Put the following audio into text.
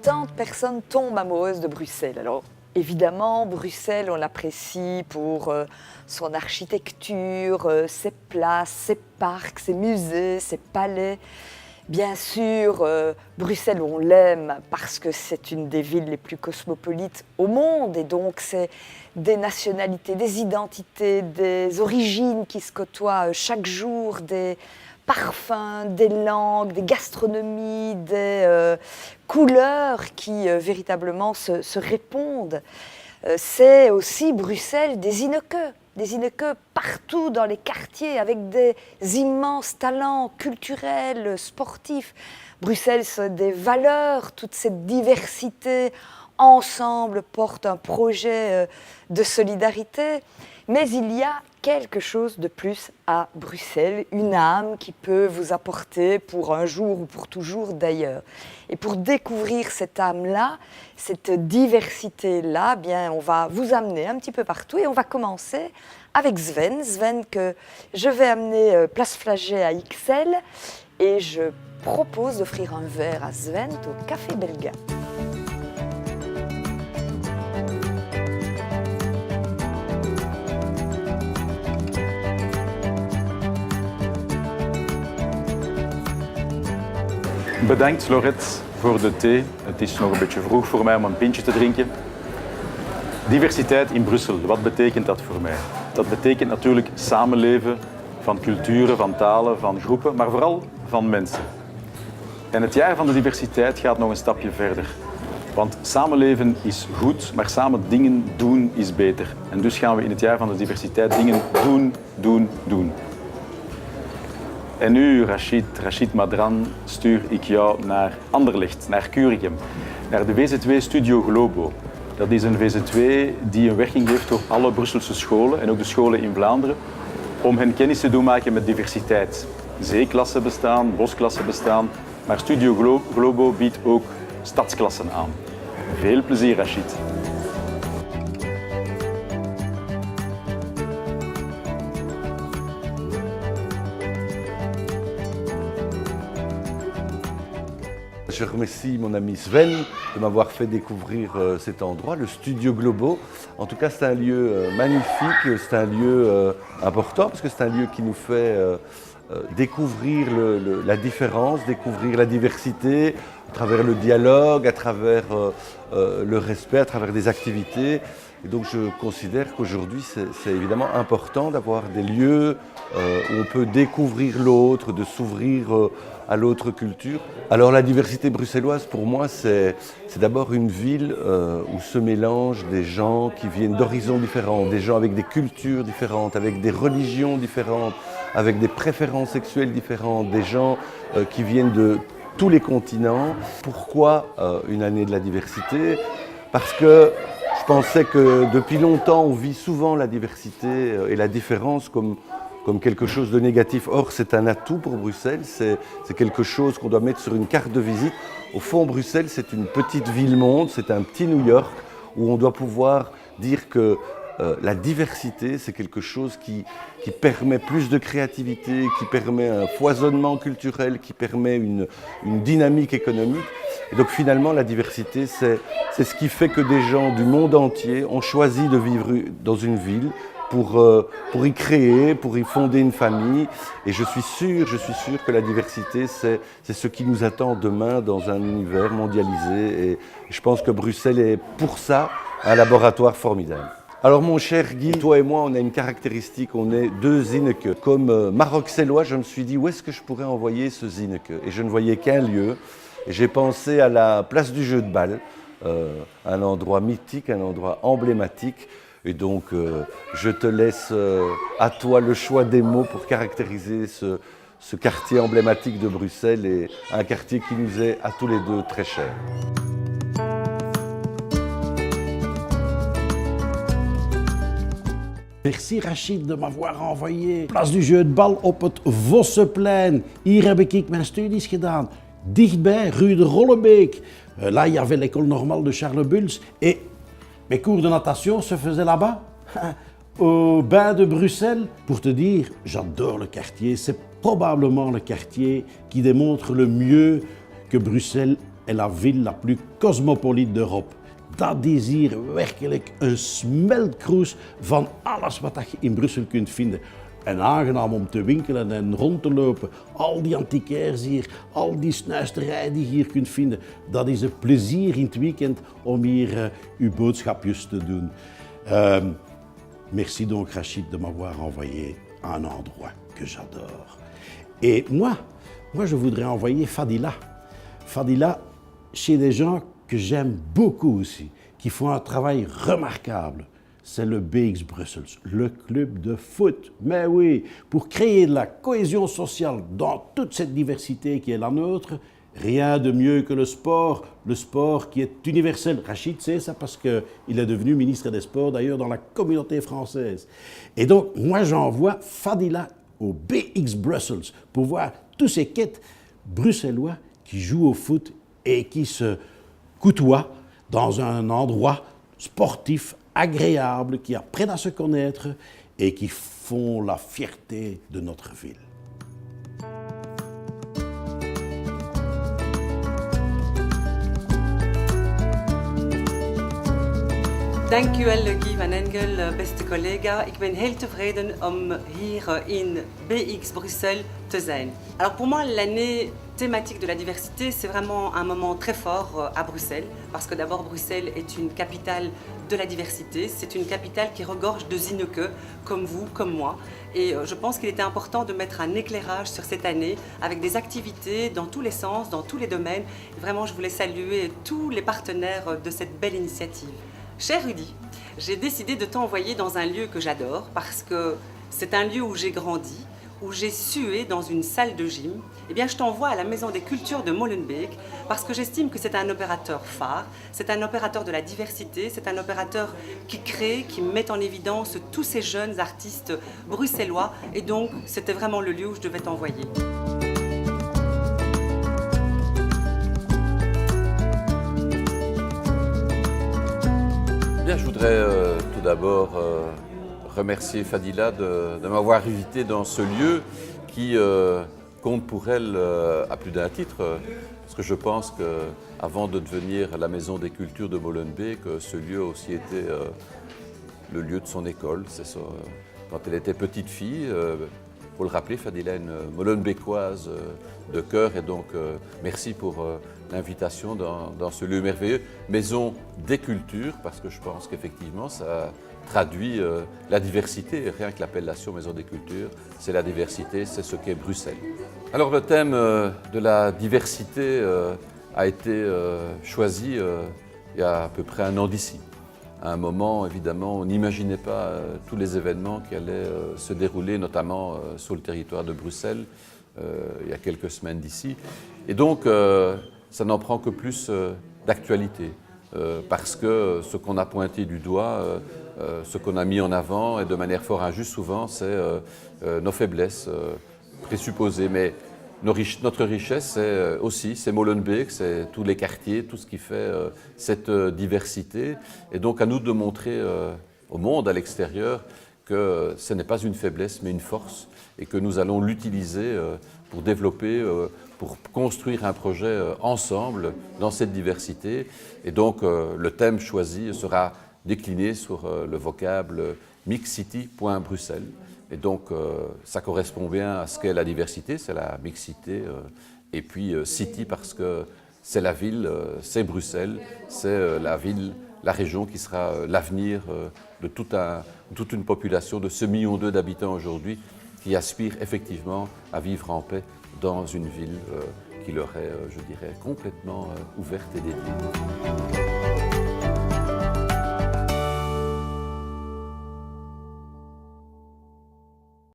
tant de personnes tombent amoureuses de Bruxelles. Alors, évidemment, Bruxelles, on l'apprécie pour son architecture, ses places, ses parcs, ses musées, ses palais. Bien sûr, Bruxelles, on l'aime parce que c'est une des villes les plus cosmopolites au monde et donc c'est des nationalités, des identités, des origines qui se côtoient chaque jour, des parfums, des langues, des gastronomies, des couleurs qui véritablement se répondent. C'est aussi Bruxelles des Ineke partout dans les quartiers avec des immenses talents culturels, sportifs. Bruxelles, c'est des valeurs, toute cette diversité ensemble porte un projet de solidarité. Mais il y a quelque chose de plus à Bruxelles, une âme qui peut vous apporter pour un jour ou pour toujours d'ailleurs. Et pour découvrir cette âme-là, cette diversité-là, bien, on va vous amener un petit peu partout et on va commencer avec Sven. Sven que je vais amener place Flagey à XL et je propose d'offrir un verre à Sven au Café Belga. Bedankt Laurette voor de thee. Het is nog een beetje vroeg voor mij om een pintje te drinken. Diversiteit in Brussel, wat betekent dat voor mij? Dat betekent natuurlijk samenleven van culturen, van talen, van groepen, maar vooral van mensen. En het jaar van de diversiteit gaat nog een stapje verder. Want samenleven is goed, maar samen dingen doen is beter. En dus gaan we in het jaar van de diversiteit dingen doen. En nu, Rachid Madran, stuur ik jou naar Anderlecht, naar Kuregem, naar de VZW Studio Globo. Dat is een VZW die een werking heeft door alle Brusselse scholen en ook de scholen in Vlaanderen om hen kennis te doen maken met diversiteit. Zeeklassen bestaan, bosklassen bestaan, maar Studio Globo biedt ook stadsklassen aan. Veel plezier, Rachid. Je remercie mon ami Sven de m'avoir fait découvrir cet endroit, le Studio Globo. En tout cas, c'est un lieu magnifique, c'est un lieu important parce que c'est un lieu qui nous fait découvrir la différence, découvrir la diversité à travers le dialogue, à travers le respect, à travers des activités. Et donc je considère qu'aujourd'hui, c'est évidemment important d'avoir des lieux où on peut découvrir l'autre, de s'ouvrir à l'autre culture. Alors la diversité bruxelloise, pour moi, c'est d'abord une ville où se mélangent des gens qui viennent d'horizons différents, des gens avec des cultures différentes, avec des religions différentes, avec des préférences sexuelles différentes, des gens qui viennent de tous les continents. Pourquoi une année de la diversité? Parce que je pensais que depuis longtemps, on vit souvent la diversité et la différence comme quelque chose de négatif. Or, c'est un atout pour Bruxelles, c'est quelque chose qu'on doit mettre sur une carte de visite. Au fond, Bruxelles, c'est une petite ville-monde, c'est un petit New York où on doit pouvoir dire que la diversité, c'est quelque chose qui permet plus de créativité, qui permet un foisonnement culturel, qui permet une dynamique économique. Et donc finalement, la diversité, c'est ce qui fait que des gens du monde entier ont choisi de vivre dans une ville pour y créer, pour y fonder une famille. Et je suis sûr que la diversité, c'est ce qui nous attend demain dans un univers mondialisé. Et je pense que Bruxelles est pour ça un laboratoire formidable. Alors mon cher Guy, toi et moi, on a une caractéristique, on est deux Zineke. Comme Maroxellois, je me suis dit où est-ce que je pourrais envoyer ce Zineke? Et je ne voyais qu'un lieu. Et j'ai pensé à la place du jeu de balle, un endroit mythique, un endroit emblématique. Et donc, je te laisse à toi le choix des mots pour caractériser ce quartier emblématique de Bruxelles et un quartier qui nous est à tous les deux très cher. Merci Rachid de m'avoir envoyé place du jeu de bal op het Vosseplein. Hier heb ik mijn studies gedaan. Dichtbij, rue de Rollebeek. Là, il y avait l'école normale de Charles Bulls. Et mes cours de natation se faisaient là-bas, au bain de Bruxelles. Pour te dire, j'adore le quartier. C'est probablement le quartier qui démontre le mieux que Bruxelles est la ville la plus cosmopolite d'Europe. Dat is hier werkelijk een smeltkroes van alles wat je in Brussel kunt vinden. En aangenaam om te winkelen en rond te lopen. Al die antiquaires hier, al die snuisterijen die je hier kunt vinden. Dat is een plezier in het weekend om hier uw boodschapjes te doen. Merci donc Rachid de m'avoir envoyé à un endroit que j'adore. Et moi je voudrais envoyer Fadila. Fadila chez des gens que j'aime beaucoup aussi, qui font un travail remarquable. C'est le BX Brussels, le club de foot. Mais oui, pour créer de la cohésion sociale dans toute cette diversité qui est la nôtre, rien de mieux que le sport qui est universel. Rachid sait ça parce qu'il est devenu ministre des Sports, d'ailleurs, dans la communauté française. Et donc, moi, j'envoie Fadila au BX Brussels pour voir tous ces quêtes bruxellois qui jouent au foot et qui se côtoient dans un endroit sportif agréable, qui apprennent à se connaître et qui font la fierté de notre ville. Dank u wel, Guy van Engel, beste collega. Ik ben heel tevreden om hier in BX Bruxelles te zijn. Alors pour moi, l'année thématique de la diversité, c'est vraiment un moment très fort à Bruxelles, parce que d'abord Bruxelles est une capitale de la diversité, c'est une capitale qui regorge de Zinneke, comme vous, comme moi, et je pense qu'il était important de mettre un éclairage sur cette année avec des activités dans tous les sens, dans tous les domaines. Vraiment, je voulais saluer tous les partenaires de cette belle initiative. Cher Rudy, j'ai décidé de t'envoyer dans un lieu que j'adore parce que c'est un lieu où j'ai grandi, où j'ai sué dans une salle de gym. Eh bien, je t'envoie à la Maison des Cultures de Molenbeek parce que j'estime que c'est un opérateur phare, c'est un opérateur de la diversité, c'est un opérateur qui crée, qui met en évidence tous ces jeunes artistes bruxellois et donc c'était vraiment le lieu où je devais t'envoyer. Bien, je voudrais tout d'abord remercier Fadila de m'avoir invité dans ce lieu qui compte pour elle à plus d'un titre, parce que je pense qu'avant de devenir la Maison des Cultures de Molenbeek, ce lieu a aussi été le lieu de son école. C'est ça, quand elle était petite fille. Pour le rappeler, Fadila est une Molenbeekoise de cœur et donc merci pour l'invitation dans ce lieu merveilleux. Maison des Cultures, parce que je pense qu'effectivement ça traduit la diversité. Rien que l'appellation Maison des Cultures, c'est la diversité, c'est ce qu'est Bruxelles. Alors le thème de la diversité a été choisi il y a à peu près un an d'ici. À un moment, évidemment, on n'imaginait pas tous les événements qui allaient se dérouler, notamment sur le territoire de Bruxelles, il y a quelques semaines d'ici. Et donc, ça n'en prend que plus d'actualité, parce que ce qu'on a pointé du doigt, ce qu'on a mis en avant, et de manière fort injuste souvent, c'est nos faiblesses présupposées. Mais notre richesse, c'est Molenbeek, c'est tous les quartiers, tout ce qui fait cette diversité. Et donc à nous de montrer au monde, à l'extérieur, que ce n'est pas une faiblesse, mais une force, et que nous allons l'utiliser pour développer, pour construire un projet ensemble dans cette diversité. Et donc le thème choisi sera décliné sur le vocable mixcity.bruxelles. Et donc, ça correspond bien à ce qu'est la diversité, c'est la mixité, et puis city parce que c'est la ville, c'est Bruxelles, c'est la ville, la région qui sera l'avenir de toute une population de ce 1,2 million d'habitants aujourd'hui qui aspirent effectivement à vivre en paix dans une ville qui leur est, je dirais, complètement ouverte et dédiée.